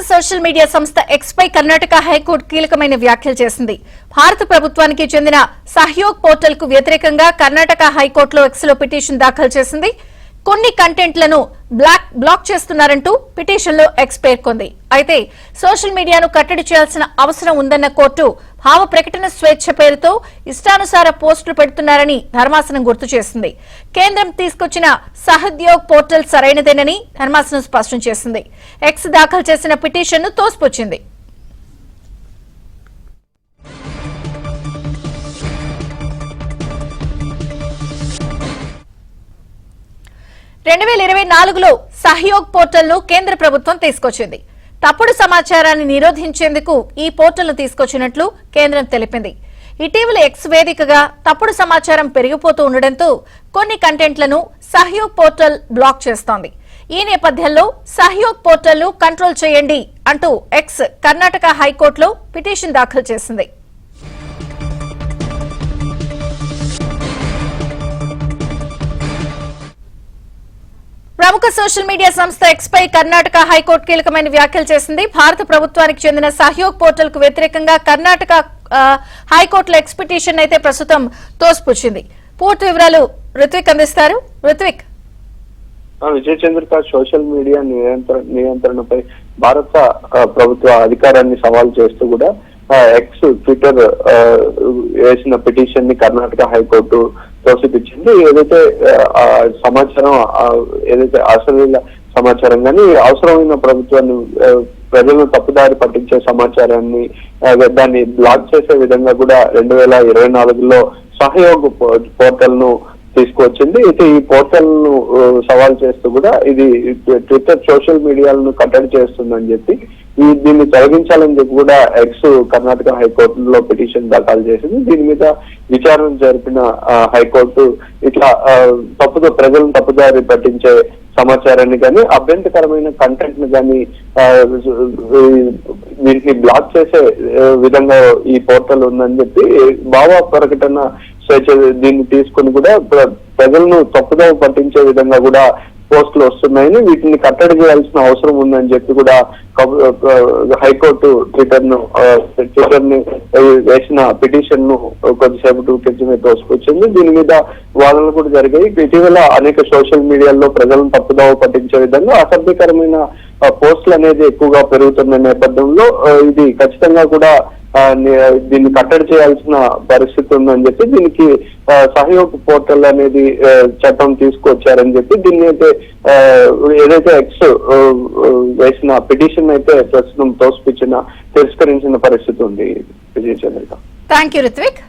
Social media సంస్థ X పై Karnataka high court కీలకమైన వ్యాఖ్యలు చేసింది. భారత ప్రభుత్వానికి చెందిన సహయోగ్ పోర్టల్ కు వ్యతిరేకంగా కర్ణాటక హైకోర్టులో ఎక్స్ లో పిటిషన్ దాఖలు చేసింది. కొన్ని కంటెంట్లను బ్లాక్ చేస్తున్నారంటూ పిటిషన్లో ఎక్స్ పేర్కొంది. అయితే సోషల్ మీడియాను కట్టడి చేయాల్సిన అవసరం ఉందన్న కోర్టు భావ ప్రకటన స్వేచ్ఛ పేరుతో ఇష్టానుసార పోస్టులు పెడుతున్నారని ధర్మాసనం గుర్తు చేసింది. కేంద్రం తీసుకొచ్చిన సహద్యోగ్ పోర్టల్ సరైనదేనని ధర్మాసనం స్పష్టం చేసింది. ఎక్స్ దాఖలు చేసిన పిటిషన్ను తోసిపుచ్చింది. 2024లో సహయోగ్ పోర్టల్ ను కేంద్ర ప్రభుత్వం తీసుకొచ్చింది. తప్పుడు సమాచారాన్ని నిరోధించేందుకు ఈ పోర్టల్ ను తీసుకొచ్చినట్లు కేంద్రం తెలిపింది. ఇటీవల ఎక్స్ వేదికగా తప్పుడు సమాచారం పెరిగిపోతూ ఉండడంతో కొన్ని కంటెంట్లను సహయోగ్ పోర్టల్ బ్లాక్ చేస్తోంది. ఈ నేపథ్యంలో సహయోగ్ పోర్టల్ ను కంట్రోల్ చేయండి అంటూ ఎక్స్ కర్ణాటక హైకోర్టులో పిటిషన్ దాఖలు చేసింది. ప్రముఖ సోషల్ మీడియా సంస్థ ఎక్స్ పై కర్ణాటక హైకోర్టు కీలకమైన వ్యాఖ్యలు చేసింది. భారత ప్రభుత్వానికి చెందిన సహయోగ్ పోర్టల్ కు వ్యతిరేకంగా కర్ణాటక హైకోర్టులో ఎక్స్ పిటిషన్ అయితే ప్రస్తుతం తోసిపుచ్చింది. పూర్తి వివరాలు రుత్విక్ అందిస్తారు. రుత్విక్, విజయ్ చంద్రిక సోషల్ మీడియా నియంత్రణపై భారత ప్రభుత్వ అధికారాన్ని సవాల్ చేస్తూ కూడా ఎక్స్ ట్విట్టర్ వేసిన పిటిషన్ ని కర్ణాటక హైకోర్టు తోసిపుచ్చింది. ఏదైతే సమాచారం ఏదైతే అసలు సమాచారం కానీ అవసరమైన ప్రభుత్వాన్ని ప్రజలను తప్పుదారి పట్టించే సమాచారాన్ని దాన్ని బ్లాక్ చేసే విధంగా కూడా 2024లో సహయోగ్ పోర్టల్ ను తీసుకువచ్చింది. అయితే ఈ పోర్టల్ ను సవాల్ చేస్తూ కూడా ఇది ట్విట్టర్ సోషల్ మీడియాలను కట్టడి చేస్తుందని చెప్పి దీన్ని తొలగించాలని చెప్పి కూడా ఎక్స్ కర్ణాటక హైకోర్టులో పిటిషన్ దాఖలు చేసింది. దీని మీద విచారణ జరిపిన హైకోర్టు ఇట్లా ప్రజలను తప్పుదారి పట్టించే సమాచారాన్ని కానీ అభ్యంతరకరమైన కంటెంట్ ని కానీ వీటిని బ్లాక్ చేసే విధంగా ఈ పోర్టల్ ఉందని చెప్పి భావ ప్రకటన స్వేచ్ఛ దీన్ని తీసుకుని కూడా ప్రజలను తప్పుదోవ పట్టించే విధంగా కూడా పోస్టులు వస్తున్నాయని వీటిని కట్టడి చేయాల్సిన అవసరం ఉందని చెప్పి కూడా హైకోర్టు ట్విట్టర్ ని వేసిన పిటిషన్ ను కొద్దిసేపు క్రితమే తోసుకొచ్చింది. దీని మీద వాదనలు కూడా జరిగాయి. ఇటీవల అనేక సోషల్ మీడియాలో ప్రజలను తప్పుదోవ పట్టించే విధంగా అసభ్యకరమైన పోస్టులు అనేది ఎక్కువగా పెరుగుతున్న నేపథ్యంలో ఇది ఖచ్చితంగా కూడా దీన్ని కట్టడి చేయాల్సిన పరిస్థితి ఉందని చెప్పి దీనికి సహయోగ్ పోర్టల్ అనేది చట్టం తీసుకొచ్చారని చెప్పి దీన్ని అయితే ఏదైతే ఎక్స్ వేసిన పిటిషన్ అయితే ప్రస్తుతం తిరస్కరించిన పరిస్థితి ఉంది. విజయ చంద్రిక. థాంక్యూ రుత్విక్.